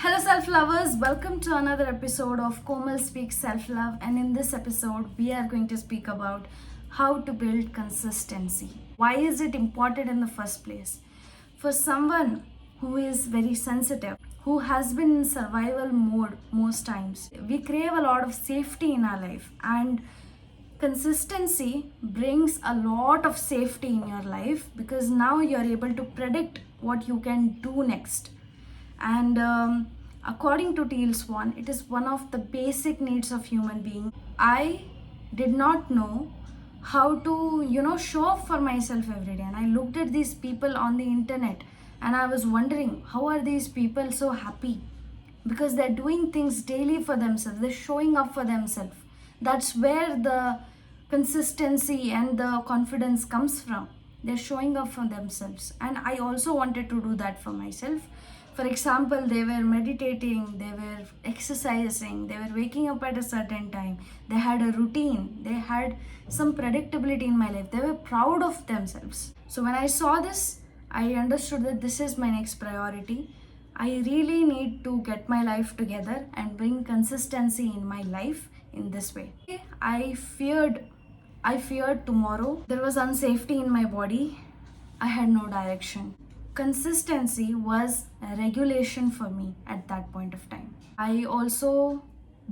Hello self-lovers, welcome to another episode of Komal Speaks Self-Love, and in this episode we are going to speak about how to build consistency. Why is it important in the first place? For someone who is very sensitive, who has been in survival mode most times, we crave a lot of safety in our life, and consistency brings a lot of safety in your life because now you're able to predict what you can do next. And according to Teal Swan, it is one of the basic needs of human being. I did not know how to show up for myself every day, and I looked at these people on the internet and I was wondering, how are these people so happy? Because they're doing things daily for themselves, they're showing up for themselves. That's where the consistency and the confidence comes from. They're showing up for themselves, and I also wanted to do that for myself. For example, they were meditating, they were exercising, they were waking up at a certain time, they had a routine, they had some predictability in my life, they were proud of themselves. So when I saw this, I understood that this is my next priority. I really need to get my life together and bring consistency in my life in this way. I feared tomorrow. There was unsafety in my body. I had no direction. Consistency was a regulation for me at that point of time. I also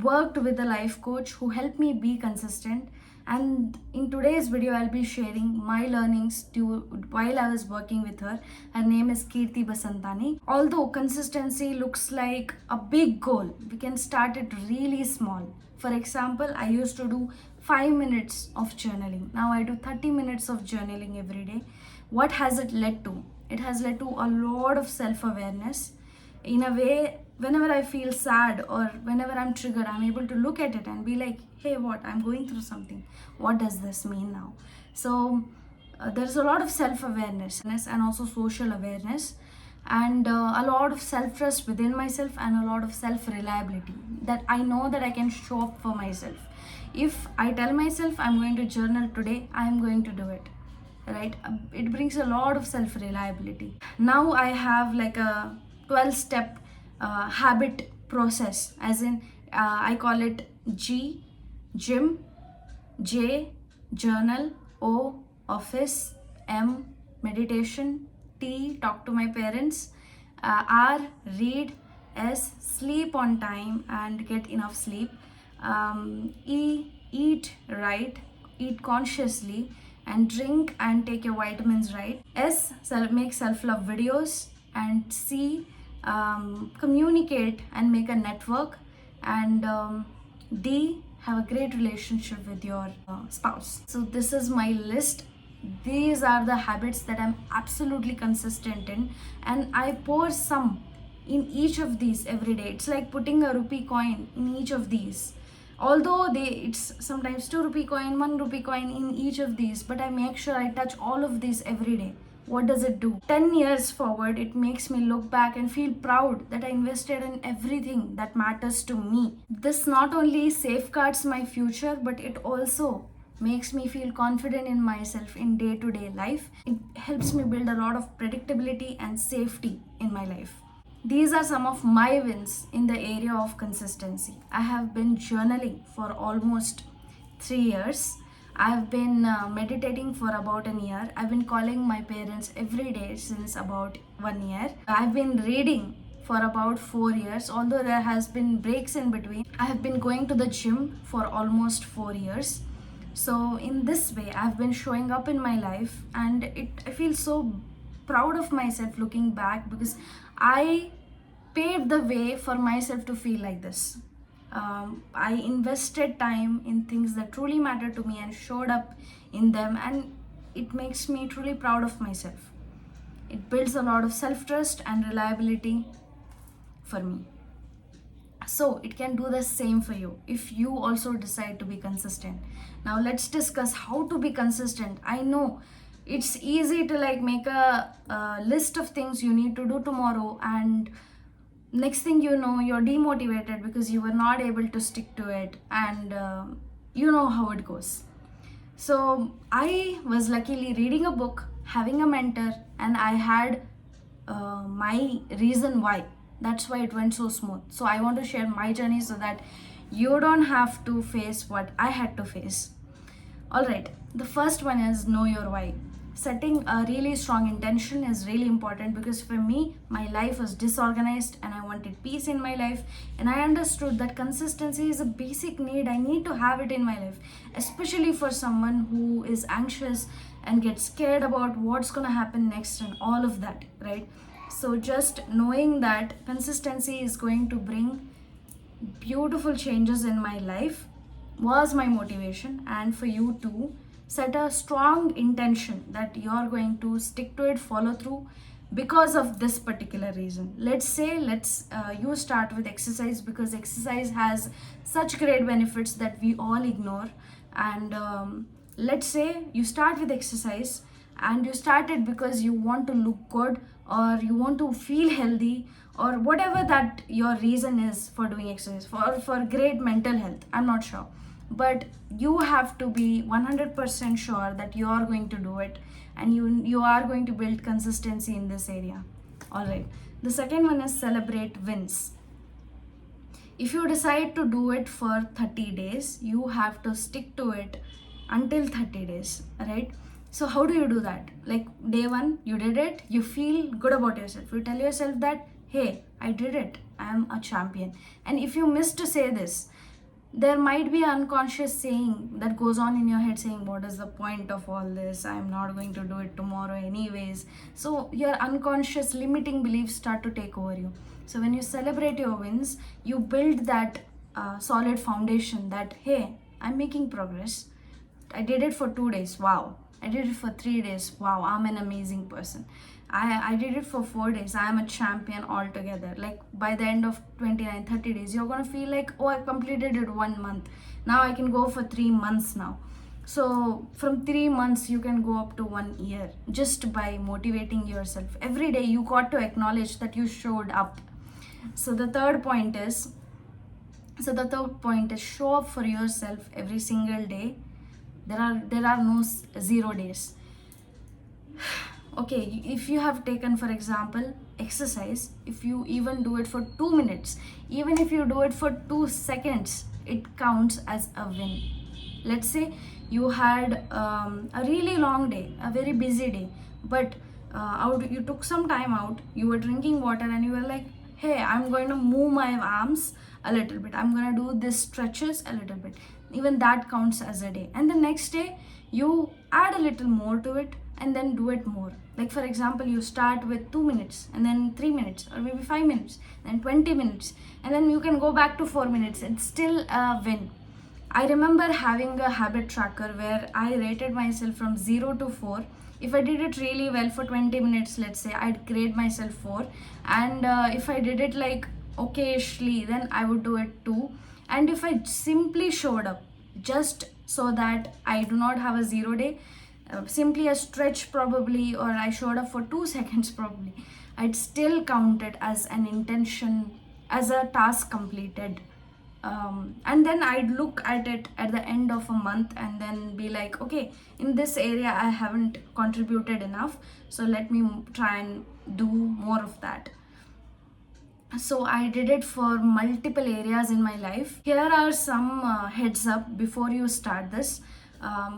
worked with a life coach who helped me be consistent, and in today's video I'll be sharing my learnings while I was working with her. Her name is Kirti Basantani. Although consistency looks like a big goal, we can start it really small. For example, I used to do 5 minutes of journaling. Now I do 30 minutes of journaling every day. What has it led to? It has led to a lot of self-awareness. In a way, whenever I feel sad or whenever I'm triggered, I'm able to look at it and be like, hey, I'm going through something. What does this mean now? So there's a lot of self-awareness and also social awareness, and a lot of self-trust within myself, and a lot of self-reliability, that I know that I can show up for myself. If I tell myself I'm going to journal today, I'm going to do it. Right? It brings a lot of self-reliability. Now I have like a 12-step habit process, as in I call it G, gym; J, journal; O, office; M, meditation; T, talk to my parents; R, read; S, sleep on time and get enough sleep; E, eat right, eat consciously, and drink and take your vitamins right; S, make self-love videos; and C, communicate and make a network; and D, have a great relationship with your spouse. So this is my list. These are the habits that I'm absolutely consistent in, and I pour some in each of these every day. It's like putting a rupee coin in each of these. Although it's sometimes 2 rupee coin, 1 rupee coin in each of these, but I make sure I touch all of these every day. What does it do? 10 years forward, it makes me look back and feel proud that I invested in everything that matters to me. This not only safeguards my future, but it also makes me feel confident in myself in day-to-day life. It helps me build a lot of predictability and safety in my life. These are some of my wins in the area of consistency. I have been journaling for almost 3 years. I've been meditating for about a year. I've been calling my parents every day since about 1 year. I've been reading for about 4 years, although there has been breaks in between. I have been going to the gym for almost 4 years. So in this way, I've been showing up in my life, and I feel so proud of myself looking back, because I paved the way for myself to feel like this. I invested time in things that truly matter to me and showed up in them, and it makes me truly proud of myself. It builds a lot of self-trust and reliability for me. So it can do the same for you if you also decide to be consistent. Now let's discuss how to be consistent. I know it's easy to make a list of things you need to do tomorrow, and next thing you know, you're demotivated because you were not able to stick to it, and you know how it goes. So I was luckily reading a book, having a mentor, and I had my reason why. That's why it went so smooth. So I want to share my journey so that you don't have to face what I had to face. All right, the first one is know your why. Setting a really strong intention is really important, because for me, my life was disorganized and I wanted peace in my life. And I understood that consistency is a basic need. I need to have it in my life, especially for someone who is anxious and gets scared about what's going to happen next and all of that, right? So, just knowing that consistency is going to bring beautiful changes in my life was my motivation. And for you to set a strong intention that you're going to stick to it, follow through, because of this particular reason. Let's say you start with exercise, because exercise has such great benefits that we all ignore. And let's say you start with exercise and you started because you want to look good, or you want to feel healthy, or whatever that your reason is for doing exercise, for great mental health, I'm not sure. But you have to be 100% sure that you are going to do it, and you are going to build consistency in this area. All right, the second one is celebrate wins. If you decide to do it for 30 days, you have to stick to it until 30 days, right? So how do you do that? Like, day one, you did it, you feel good about yourself. You tell yourself that, hey, I did it, I am a champion. And if you miss to say this, there might be an unconscious saying that goes on in your head saying, what is the point of all this? I'm not going to do it tomorrow anyways. So your unconscious limiting beliefs start to take over you. So when you celebrate your wins, you build that solid foundation that, hey, I'm making progress. I did it for 2 days. Wow. I did it for 3 days. Wow, I'm an amazing person. I did it for 4 days. I am a champion altogether. Like, by the end of 29, 30 days, you're going to feel like, oh, I completed it 1 month. Now I can go for 3 months now. So from 3 months, you can go up to 1 year just by motivating yourself. Every day, you got to acknowledge that you showed up. So the third point is show up for yourself every single day. There are no 0 days. Okay, if you have taken, for example, exercise, if you even do it for 2 minutes, even if you do it for 2 seconds, it counts as a win. Let's say you had a really long day, a very busy day, but you took some time out, you were drinking water, and you were like, hey, I'm going to move my arms a little bit, I'm going to do this stretches a little bit. Even that counts as a day. And the next day, you add a little more to it and then do it more. Like, for example, you start with 2 minutes, and then 3 minutes, or maybe 5 minutes, then 20 minutes, and then you can go back to 4 minutes. It's still a win. I remember having a habit tracker where I rated myself from 0 to 4. If I did it really well for 20 minutes, let's say, I'd grade myself 4. And if I did it like occasionally, then I would do it 2. And if I simply showed up just so that I do not have a 0 day, simply a stretch probably, or I showed up for 2 seconds probably, I'd still count it as an intention, as a task completed. And then I'd look at it at the end of a month and then be like, okay, in this area I haven't contributed enough, so let me try and do more of that. So I did it for multiple areas in my life. Here are some heads up before you start this.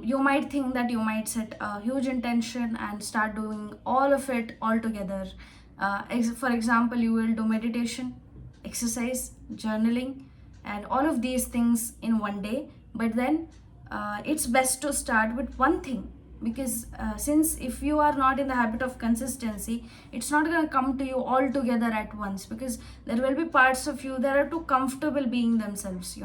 You might think that you might set a huge intention and start doing all of it all together. For example, you will do meditation, exercise, journaling, and all of these things in one day. But then it's best to start with one thing, because since if you are not in the habit of consistency, it's not going to come to you all together at once, because there will be parts of you that are too comfortable being themselves,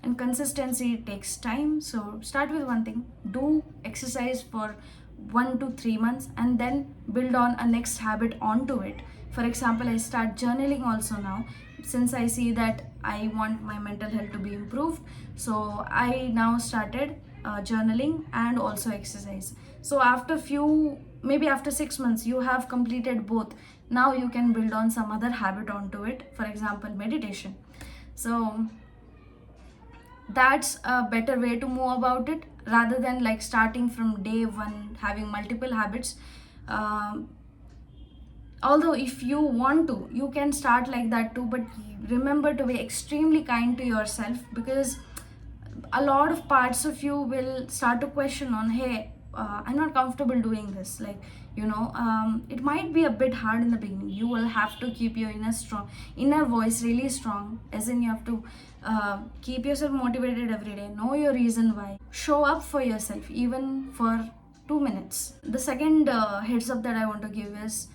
and consistency takes time. So start with one thing, do exercise for 1 to 3 months, and then build on a next habit onto it. For example, I start journaling also now, since I see that I want my mental health to be improved. So I now started journaling and also exercise. So maybe after 6 months, you have completed both. Now you can build on some other habit onto it, for example, meditation. So that's a better way to move about it, rather than like starting from day one having multiple habits. although if you want to, you can start like that too, but remember to be extremely kind to yourself, because a lot of parts of you will start to question on, hey, I'm not comfortable doing this, like, it might be a bit hard in the beginning. You will have to keep your inner voice really strong, as in you have to keep yourself motivated every day, know your reason why, show up for yourself even for 2 minutes. The second heads up that I want to give is,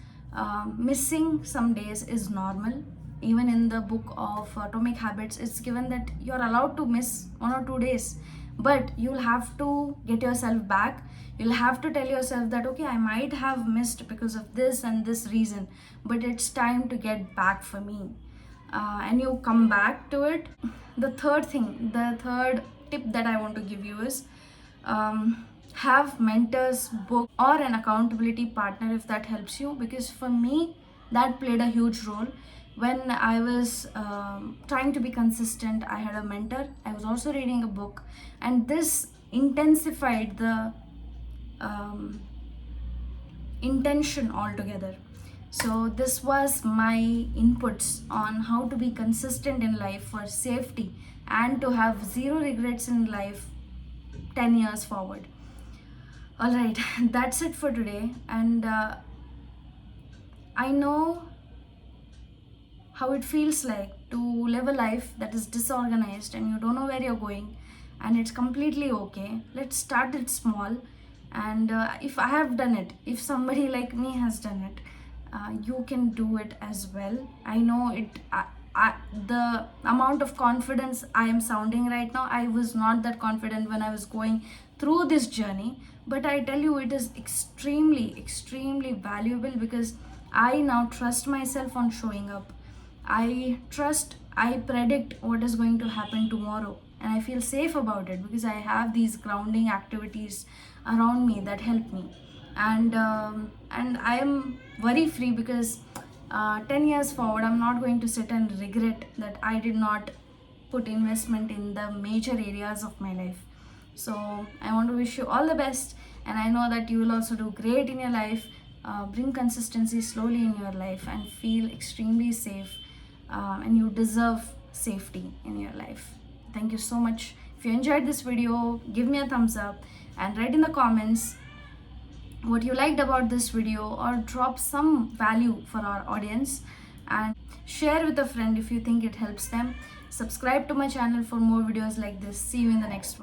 missing some days is normal. Even in the book of Atomic Habits, it's given that you're allowed to miss 1 or 2 days, but you'll have to get yourself back. You'll have to tell yourself that, okay, I might have missed because of this and this reason, but it's time to get back for me. And you come back to it. The third tip that I want to give you is, have mentors, book, or an accountability partner if that helps you, because for me that played a huge role. When I was trying to be consistent, I had a mentor, I was also reading a book, and this intensified the intention altogether. So this was my inputs on how to be consistent in life for safety and to have zero regrets in life 10 years forward. All right, that's it for today. And I know how it feels like to live a life that is disorganized and you don't know where you're going, and it's completely okay. Let's start it small. And if I have done it, if somebody like me has done it, you can do it as well. I know it. The amount of confidence I am sounding right now, I was not that confident when I was going through this journey, but I tell you, it is extremely valuable, because I now trust myself on showing up. I predict what is going to happen tomorrow, and I feel safe about it because I have these grounding activities around me that help me. And I am worry free, because 10 years forward, I'm not going to sit and regret that I did not put investment in the major areas of my life. So I want to wish you all the best, and I know that you will also do great in your life. Bring consistency slowly in your life and feel extremely safe, and you deserve safety in your life. Thank you so much. If you enjoyed this video, give me a thumbs up and write in the comments what you liked about this video, or drop some value for our audience, and share with a friend if you think it helps them. Subscribe to my channel for more videos like this. See you in the next one.